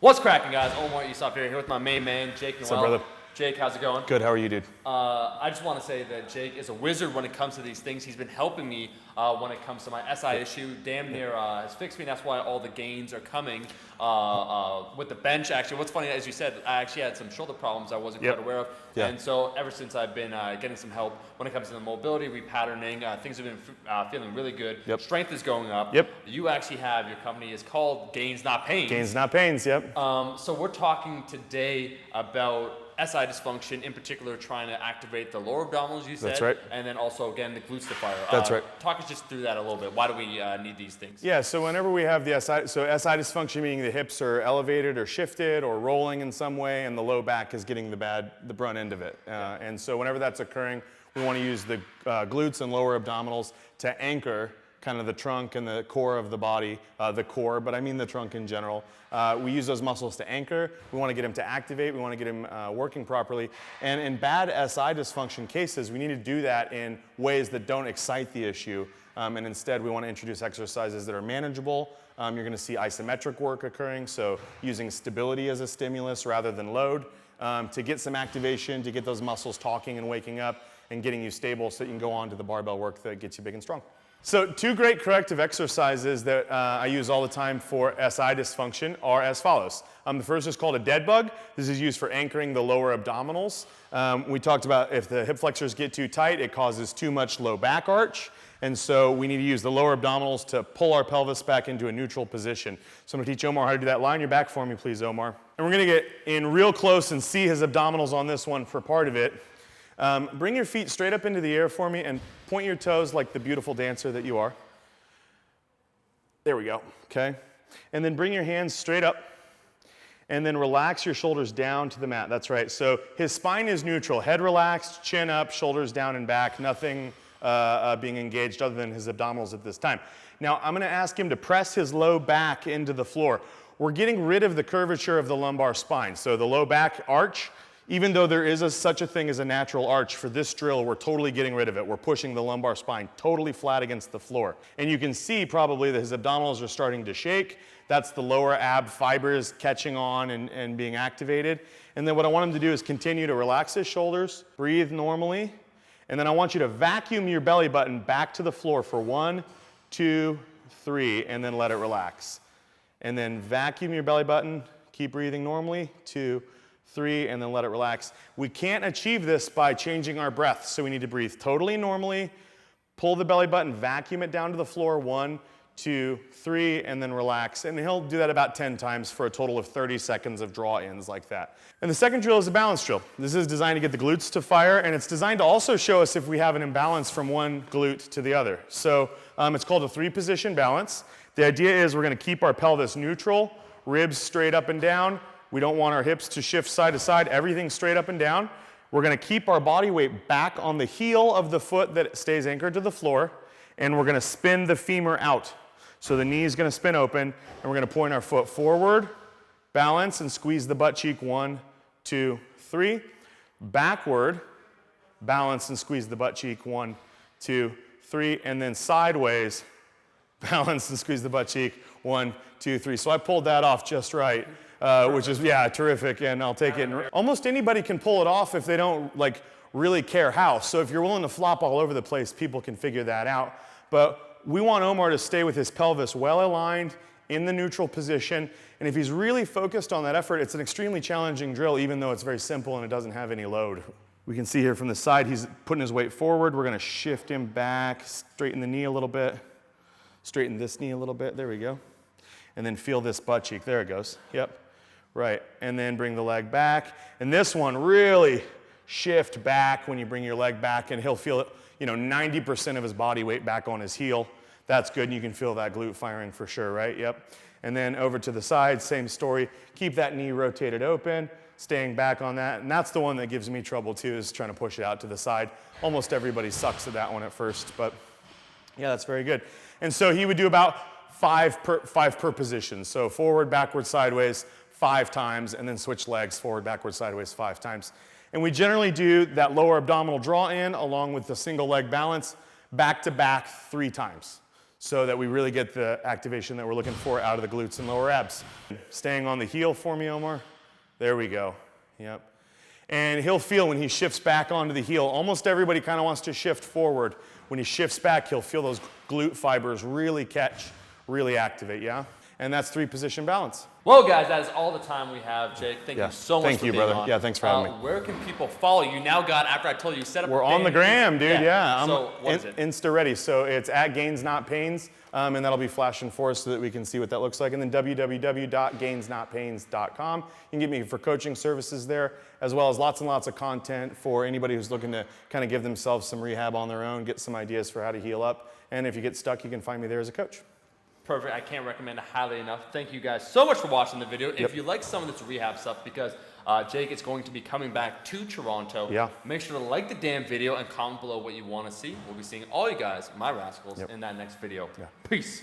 What's cracking, guys? Omar Esop here with my main man, Jake Noel. What's up, brother? Jake, how's it going? Good, how are you, dude? I just want to say that Jake is a wizard when it comes to these things. He's been helping me when it comes to my SI issue. Damn near has fixed me, and that's why all the gains are coming with the bench. Actually, what's funny, as you said, I actually had some shoulder problems I wasn't quite aware of. Yeah. And so ever since I've been getting some help when it comes to the mobility, repatterning, things have been feeling really good. Yep. Strength is going up. Yep. You actually have, your company is called Gains Not Pains. Gains, not pains, yep. So we're talking today about SI dysfunction, in particular trying to activate the lower abdominals, you said. That's right. And then also, again, the glutes to fire. That's right. Talk us just through that a little bit. Why do we need these things? Yeah, so whenever we have the SI, so SI dysfunction meaning the hips are elevated or shifted or rolling in some way and the low back is getting the brunt end of it. And so whenever that's occurring, we want to use the glutes and lower abdominals to anchor kind of the trunk and the core of the body, the core, but I mean the trunk in general. We use those muscles to anchor. We want to get them to activate. We want to get them working properly. And in bad SI dysfunction cases, we need to do that in ways that don't excite the issue. And instead, we want to introduce exercises that are manageable. You're going to see isometric work occurring, so using stability as a stimulus rather than load to get some activation, to get those muscles talking and waking up and getting you stable so that you can go on to the barbell work that gets you big and strong. So two great corrective exercises that I use all the time for SI dysfunction are as follows. The first is called a dead bug. This is used for anchoring the lower abdominals. We talked about if the hip flexors get too tight, it causes too much low back arch. And so we need to use the lower abdominals to pull our pelvis back into a neutral position. So I'm going to teach Omar how to do that. Line your back for me, please, Omar. And we're going to get in real close and see his abdominals on this one for part of it. Bring your feet straight up into the air for me and point your toes like the beautiful dancer that you are. There we go, okay? And then bring your hands straight up and then relax your shoulders down to the mat. That's right. So his spine is neutral. Head relaxed, chin up, shoulders down and back. Nothing being engaged other than his abdominals at this time. Now I'm going to ask him to press his low back into the floor. We're getting rid of the curvature of the lumbar spine. So the low back arch, even though there is such a thing as a natural arch, for this drill, we're totally getting rid of it. We're pushing the lumbar spine totally flat against the floor. And you can see probably that his abdominals are starting to shake. That's the lower ab fibers catching on and being activated. And then what I want him to do is continue to relax his shoulders, breathe normally, and then I want you to vacuum your belly button back to the floor for 1, 2, 3, and then let it relax. And then vacuum your belly button, keep breathing normally, 2, 3, and then let it relax. We can't achieve this by changing our breath, so we need to breathe totally normally, pull the belly button, vacuum it down to the floor, 1, 2, 3, and then relax. And he'll do that about 10 times for a total of 30 seconds of draw-ins like that. And the second drill is a balance drill. This is designed to get the glutes to fire, and it's designed to also show us if we have an imbalance from one glute to the other. So it's called a 3-position balance. The idea is we're going to keep our pelvis neutral, ribs straight up and down. We don't want our hips to shift side to side, everything straight up and down. We're going to keep our body weight back on the heel of the foot that stays anchored to the floor, and we're going to spin the femur out. So the knee is going to spin open, and we're going to point our foot forward, balance, and squeeze the butt cheek, 1, 2, 3. Backward, balance, and squeeze the butt cheek, 1, 2, 3. And then sideways, balance, and squeeze the butt cheek, 1, 2, 3. So I pulled that off just right. Which is, yeah, terrific, and I'll take it. And almost anybody can pull it off if they don't, like, really care how. So if you're willing to flop all over the place, people can figure that out. But we want Omar to stay with his pelvis well aligned in the neutral position. And if he's really focused on that effort, it's an extremely challenging drill, even though it's very simple and it doesn't have any load. We can see here from the side, he's putting his weight forward. We're going to shift him back, straighten the knee a little bit, straighten this knee a little bit. There we go. And then feel this butt cheek. There it goes. Yep. Right, and then bring the leg back. And this one, really shift back when you bring your leg back, and he'll feel, 90% of his body weight back on his heel. That's good, and you can feel that glute firing for sure, right? Yep. And then over to the side, same story. Keep that knee rotated open, staying back on that. And that's the one that gives me trouble too, is trying to push it out to the side. Almost everybody sucks at that one at first, but yeah, that's very good. And so he would do about 5 per position. So forward, backward, sideways, 5 times, and then switch legs, forward, backward, sideways, 5 times. And we generally do that lower abdominal draw in along with the single leg balance back to back 3 times. so that we really get the activation that we're looking for out of the glutes and lower abs. Staying on the heel for me, Omar. There we go. Yep. And he'll feel when he shifts back onto the heel, almost everybody kind of wants to shift forward. When he shifts back, he'll feel those glute fibers really catch, really activate, yeah? And that's 3-position balance. Well, guys, that is all the time we have, Jake. Thank you so much for being brother. on. Yeah, thanks for having me. Where can people follow you? Now got, after I told you, set up We're a on the gram, dude, yeah. So, what is it? Insta ready. So it's at Gains Not Pains, and that'll be flashing for us so that we can see what that looks like. And then www.gainsnotpains.com. You can get me for coaching services there, as well as lots and lots of content for anybody who's looking to kind of give themselves some rehab on their own, get some ideas for how to heal up. And if you get stuck, you can find me there as a coach. Perfect. I can't recommend it highly enough. Thank you guys so much for watching the video. If you like some of this rehab stuff, because Jake is going to be coming back to Toronto, make sure to like the damn video and comment below what you want to see. We'll be seeing all you guys, my rascals, in that next video. Peace.